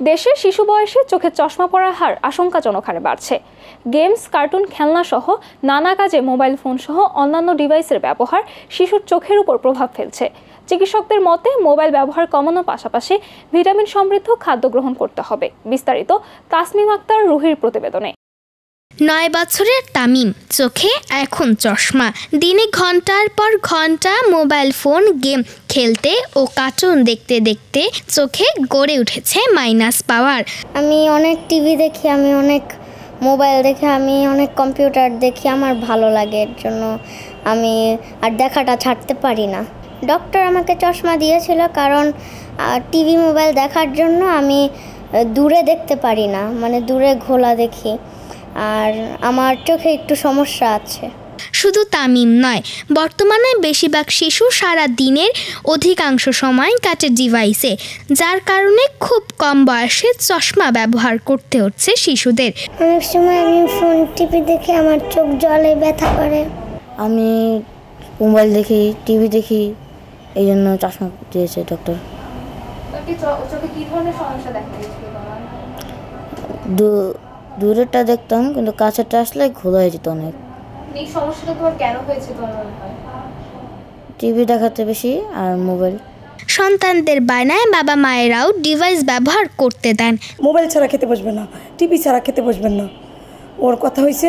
দেশে শিশু বয়সে চোখে চশমা পরার হার আশঙ্কাজনক হারে বাড়ছে। গেমস, কার্টুন, খেলনা সহ নানা কাজে মোবাইল ফোন সহ অন্যান্য ডিভাইসের ব্যবহার শিশুর চোখের উপর প্রভাব ফেলছে। চিকিৎসকদের মতে মোবাইল ব্যবহার কমানোর পাশাপাশি ভিটামিন সমৃদ্ধ খাদ্য গ্রহণ করতে হবে। বিস্তারিত তাসমিম আক্তার রুহির প্রতিবেদনে। 9 বছরের তামিম, চোখে এখন চশমা। দিনে ঘন্টার পর ঘন্টা মোবাইল ফোন, গেম খেলতে ও কার্টুন দেখতে দেখতে চোখে গড়ে উঠেছে মাইনাস পাওয়ার। আমি অনেক টিভি দেখি, আমি অনেক মোবাইল দেখি, আমি অনেক কম্পিউটার দেখি, আমার ভালো লাগে। এর জন্য আমি আর দেখাটা ছাড়তে পারি না। ডক্টর আমাকে চশমা দিয়েছিল, কারণ টিভি মোবাইল দেখার জন্য আমি দূরে দেখতে পারি না, মানে দূরে ঘোলা দেখি, আর আমার চোখে একটু সমস্যা আছে। শুধু তামিম নয়, বর্তমানে বেশিরভাগ শিশু সারা দিনের অধিকাংশ সময় কাটে ডিভাইসে, যার কারণে খুব কম বয়সে চশমা ব্যবহার করতে হচ্ছে শিশুদের। অনেক সময় আমি ফোন টিভি দেখে আমার চোখ জ্বলে, ব্যথা করে। আমি মোবাইল দেখি, টিভি দেখি, এই জন্য চশমা দিয়েছে ডক্টর। দূরেরটা দেখতাম, কিন্তু কাছেরটা আসলে ঘোলা হয়ে যেত অনেক। টিভি দেখাতে বেশি আর মোবাইল। সন্তানদের বায়নায় বাবা মায়েরাও ডিভাইস ব্যবহার করতে দেন। মোবাইল ছাড়া খেতে বসবেন না, টিভি ছাড়া খেতে বসবেন না। ওর কথা হয়েছে,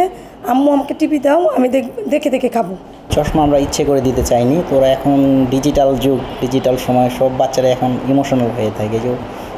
আম্মু আমাকে টিভি দাও, আমি দেখে দেখে খাবো। চশমা আমরা ইচ্ছে করে দিতে চাইনি। তোরা এখন ডিজিটাল যুগ, ডিজিটাল সময়, সব বাচ্চারা এখন ইমোশনাল হয়ে থাকে, যে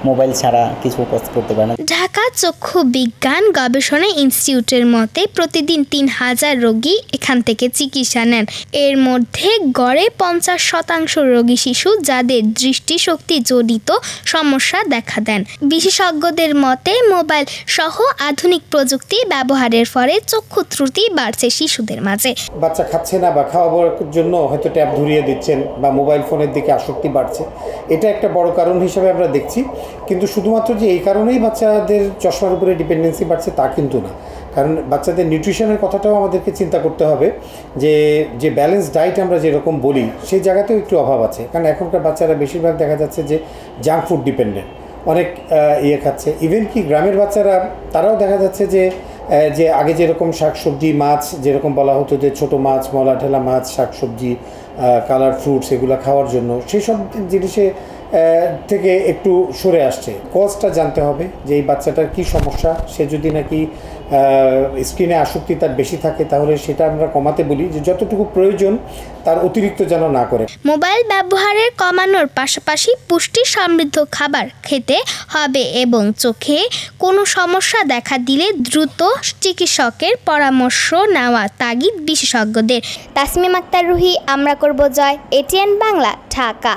মোবাইল ছাড়া কিছু করতে পারে না। ঢাকা চক্ষু বিজ্ঞান গবেষণা ইনস্টিটিউটের মতে প্রতিদিন 3000 রোগী এখান থেকে চিকিৎসা নেন। এর মধ্যে গড়ে 50% রোগী শিশু, যাদের দৃষ্টিশক্তি জড়িত সমস্যা দেখা দেন। বিশেষজ্ঞদের মতে মোবাইল সহ আধুনিক প্রযুক্তি ব্যবহারের ফলে চক্ষু ত্রুটি বাড়ছে শিশুদের মাঝে। বাচ্চা খাচ্ছে না বা খাওয়াবার জন্য হয়তো ট্যাব ধরিয়ে দিচ্ছেন বা মোবাইল ফোনের দিকে আসক্তি বাড়ছে, এটা একটা বড় কারণ হিসেবে আমরা দেখছি। কিন্তু শুধুমাত্র যে এই কারণেই বাচ্চাদের চশমার উপরে ডিপেন্ডেন্সি বাড়ছে তা কিন্তু না, কারণ বাচ্চাদের নিউট্রিশনের কথাটাও আমাদেরকে চিন্তা করতে হবে, যে ব্যালেন্স ডায়েট আমরা যেরকম বলি সেই জায়গাতেও একটু অভাব আছে। কারণ এখনকার বাচ্চারা বেশিরভাগ দেখা যাচ্ছে যে জাঙ্ক ফুড ডিপেন্ডেন্ট, অনেক খাচ্ছে। ইভেন কি গ্রামের বাচ্চারা তারাও দেখা যাচ্ছে যে আগে যেরকম শাকসবজি, মাছ যেরকম বলা হতো যে ছোটো মাছ, মলা ঠেলা মাছ, শাকসবজি, কালার ফ্রুটস এগুলো খাওয়ার জন্য, সেই সব জিনিসে থেকে একটু সরে আসছে। কজটা জানতে হবে যে এই বাচ্চাটার কী সমস্যা। সে যদি নাকি স্ক্রিনে আসক্তি তার বেশি থাকে, তাহলে সেটা আমরা কমাতে বলি, যে যতটুকু প্রয়োজন তার অতিরিক্ত যেন না করে। মোবাইল ব্যবহারের কমানোর পাশাপাশি পুষ্টি সমৃদ্ধ খাবার খেতে হবে এবং চোখে কোনো সমস্যা দেখা দিলে দ্রুত চিকিৎসকের পরামর্শ নেওয়া তাগিদ বিশেষজ্ঞদের। তাসমিম আক্তার রুহি, আমরা করব জয়, এটিএন বাংলা, ঢাকা।